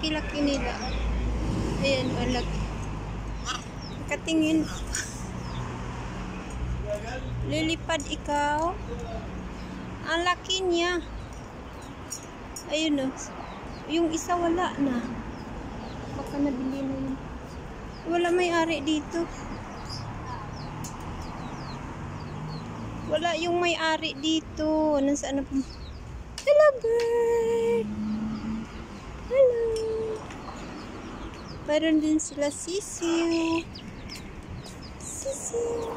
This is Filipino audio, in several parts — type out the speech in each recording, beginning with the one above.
laki-laki nila. Ayan, ang laki. Katingin. Lilipad ikaw. Ang laki niya. Ayun o. Yung isa wala na. Baka nabili na yun. Wala may-ari dito. Wala yung may-ari dito. Nasaan na po? Hello, bird! Hello! Mayroon din sila sisiw. Sisiw.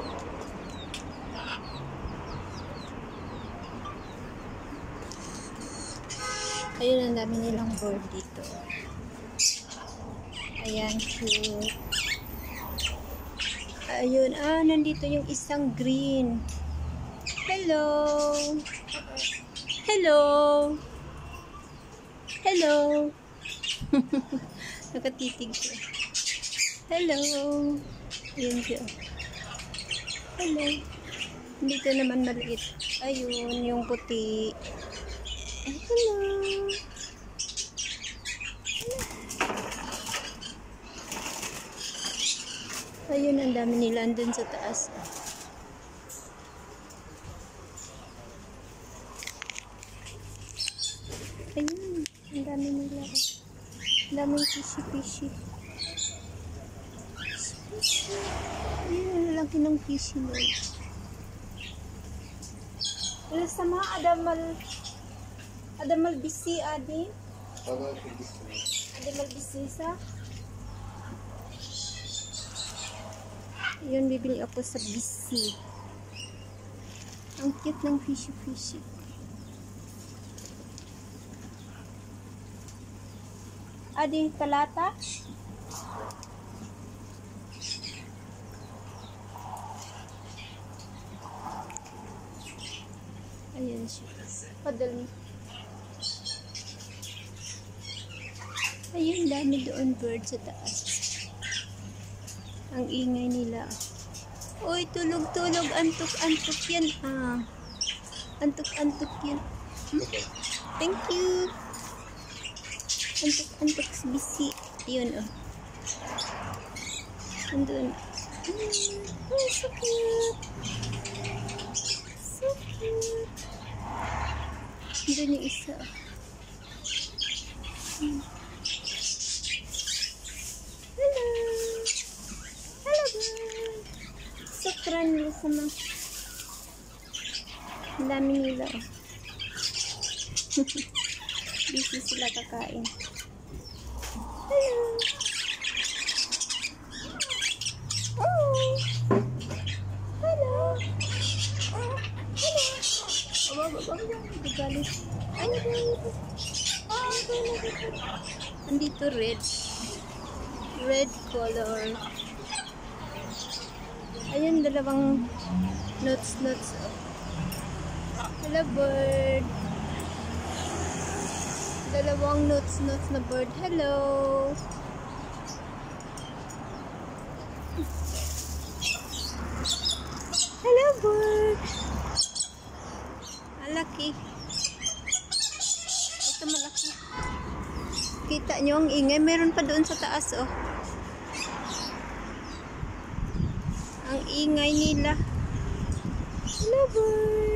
Ayun, ang dami nilang bird dito. Ayan, cute. Ayun, nandito yung isang green. Hello! Hello! Hello! Nakatitig siya. Hello! Ayun siya. Hello! Dito naman maliit. Ayun, yung puti. Hello! Ayun, ang dami nila andun sa taas. Ayun, ang dami nila. Ang daming fishy-fishy. Ayun, ang laki ng fishy nila. Wala sama, Adamal bisi, adi? Adamal bisi sa? Yun, bibili ako sa bisi. Ang cute ng fishy-fishy. Adi, talata? Ayan siya. Padali. Ayun, dami doon bird sa taas. Ang ingay nila. Uy, tulog-tulog. Antok-antok yan. Antok-antok yan. Thank you. Antok-antok si bisi. Ayun, oh. Andun. Oh, so cute. So cute. Andun yung isa. Hello. Hello, bird. Sukran nila sama. Ang dami nila. Busy sila kakain. Hello. Oh. Hello. Hello. Galit. Ay, andito red. Red color. Ayun, dalawang nuts. Hello, bird. Dalawang nuts na bird. Hello. Hello, bird. Malaki. Ito malaki. Kita nyo ang ingay. Meron pa doon sa taas, oh. Ang ingay nila. Hello, bird.